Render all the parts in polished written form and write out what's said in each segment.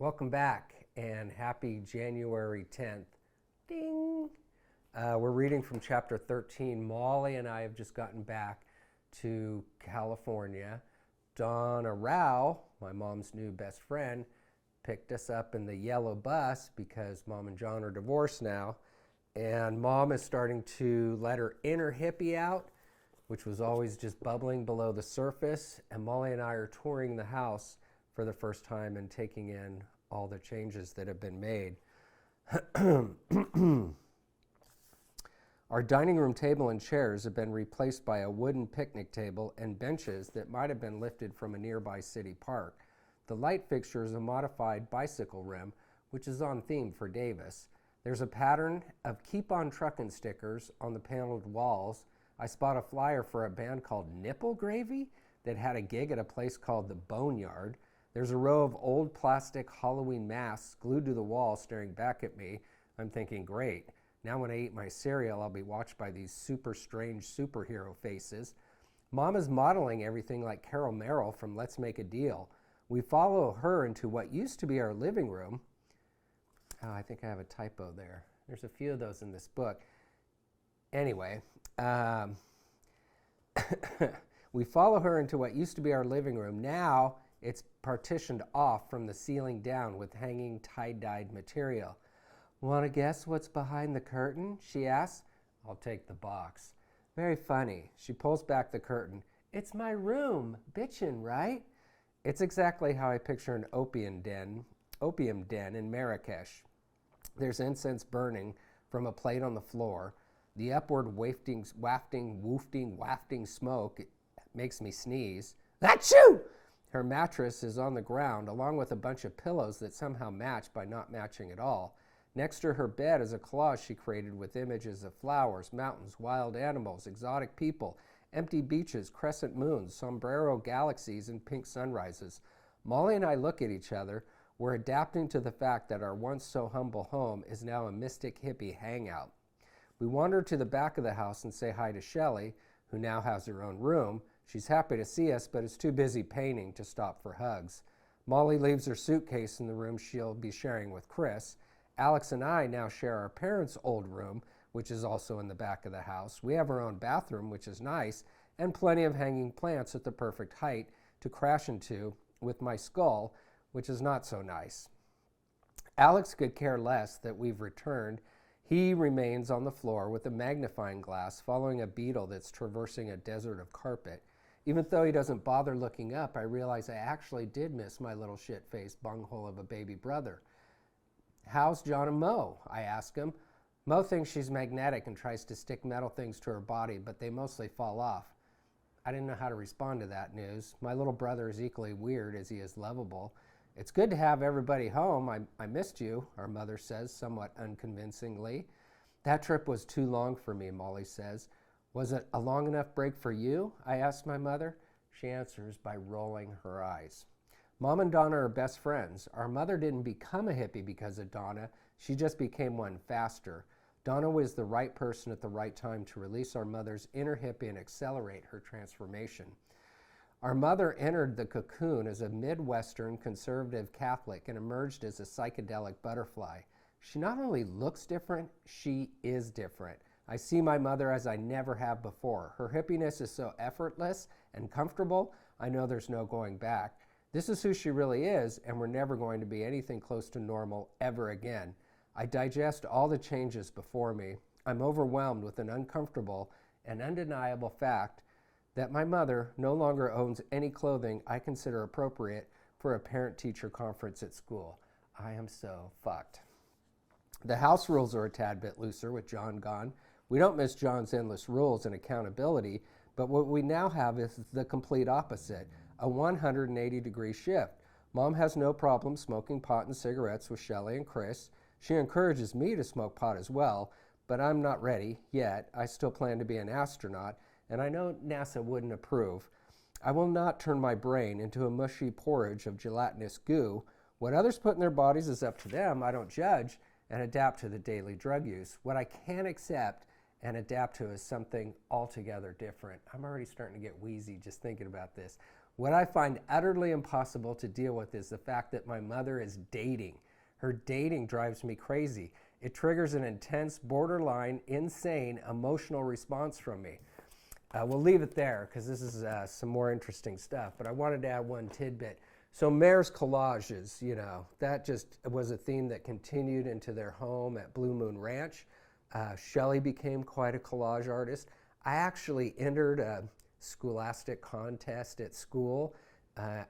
Welcome back and happy January 10th. Ding! We're reading from chapter 13. Molly and I have just gotten back to California. Donna Rao, my mom's new best friend, picked us up in the yellow bus because Mom and John are divorced now. And Mom is starting to let her inner hippie out, which was always just bubbling below the surface. And Molly and I are touring the house for the first time and taking in all the changes that have been made. Our dining room table and chairs have been replaced by a wooden picnic table and benches that might have been lifted from a nearby city park. The light fixture is a modified bicycle rim, which is on theme for Davis. There's a pattern of Keep On Truckin' stickers on the paneled walls. I spot a flyer for a band called Nipple Gravy that had a gig at a place called the Boneyard. There's a row of old plastic Halloween masks glued to the wall staring back at me. I'm thinking, great. Now when I eat my cereal, I'll be watched by these super strange superhero faces. Mom is modeling everything like Carol Merrill from Let's Make a Deal. We follow her into what used to be our living room. Oh, I think I have a typo there. There's a few of those in this book. Anyway, we follow her into what used to be our living room. Now it's partitioned off from the ceiling down with hanging tie-dyed material. Want to guess what's behind the curtain? She asks. I'll take the box. Very funny. She pulls back the curtain. It's my room. Bitchin', right? It's exactly how I picture an opium den in Marrakesh. There's incense burning from a plate on the floor. The upward wafting smoke makes me sneeze. Achoo! Her mattress is on the ground, along with a bunch of pillows that somehow match by not matching at all. Next to her bed is a collage she created with images of flowers, mountains, wild animals, exotic people, empty beaches, crescent moons, sombrero galaxies, and pink sunrises. Molly and I look at each other. We're adapting to the fact that our once so humble home is now a mystic hippie hangout. We wander to the back of the house and say hi to Shelley, who now has her own room. She's happy to see us, but is too busy painting to stop for hugs. Molly leaves her suitcase in the room she'll be sharing with Chris. Alex and I now share our parents' old room, which is also in the back of the house. We have our own bathroom, which is nice, and plenty of hanging plants at the perfect height to crash into with my skull, which is not so nice. Alex could care less that we've returned. He remains on the floor with a magnifying glass following a beetle that's traversing a desert of carpet. Even though he doesn't bother looking up, I realize I actually did miss my little shit-faced bunghole of a baby brother. How's John and Mo? I ask him. Mo thinks she's magnetic and tries to stick metal things to her body, but they mostly fall off. I didn't know how to respond to that news. My little brother is equally weird as he is lovable. It's good to have everybody home. I missed you, our mother says, somewhat unconvincingly. That trip was too long for me, Molly says. Was it a long enough break for you? I ask my mother. She answers by rolling her eyes. Mom and Donna are best friends. Our mother didn't become a hippie because of Donna. She just became one faster. Donna was the right person at the right time to release our mother's inner hippie and accelerate her transformation. Our mother entered the cocoon as a midwestern conservative Catholic and emerged as a psychedelic butterfly. She not only looks different, she is different. I see my mother as I never have before. Her hippiness is so effortless and comfortable, I know there's no going back. This is who she really is, and we're never going to be anything close to normal ever again. I digest all the changes before me. I'm overwhelmed with an uncomfortable and undeniable fact that my mother no longer owns any clothing I consider appropriate for a parent-teacher conference at school. I am so fucked. The house rules are a tad bit looser with John gone. We don't miss John's endless rules and accountability, but what we now have is the complete opposite, a 180-degree shift. Mom has no problem smoking pot and cigarettes with Shelley and Chris. She encourages me to smoke pot as well, but I'm not ready yet. I still plan to be an astronaut, and I know NASA wouldn't approve. I will not turn my brain into a mushy porridge of gelatinous goo. What others put in their bodies is up to them. I don't judge and adapt to the daily drug use. What I can accept and adapt to is something altogether different. I'm already starting to get wheezy just thinking about this. What I find utterly impossible to deal with is the fact that my mother is dating. Her dating drives me crazy. It triggers an intense, borderline, insane emotional response from me. We'll leave it there because this is some more interesting stuff, but I wanted to add one tidbit. So Mare's collages, you know, that just was a theme that continued into their home at Blue Moon Ranch. Shelley became quite a collage artist. I actually entered a scholastic contest at school,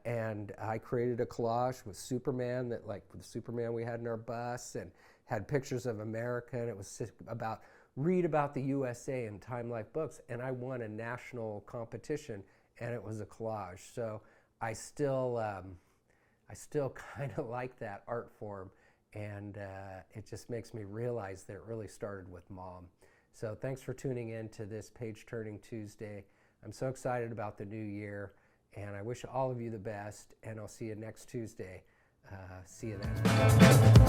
and I created a collage with Superman, that like the Superman we had in our bus, and had pictures of America, and it was about, read about the USA in Time Life books, and I won a national competition, and it was a collage. So I still kind of like that art form, and it just makes me realize that it really started with Mom. So thanks for tuning in to this Page Turning Tuesday. I'm so excited about the new year, and I wish all of you the best, and I'll see you next Tuesday. See you then.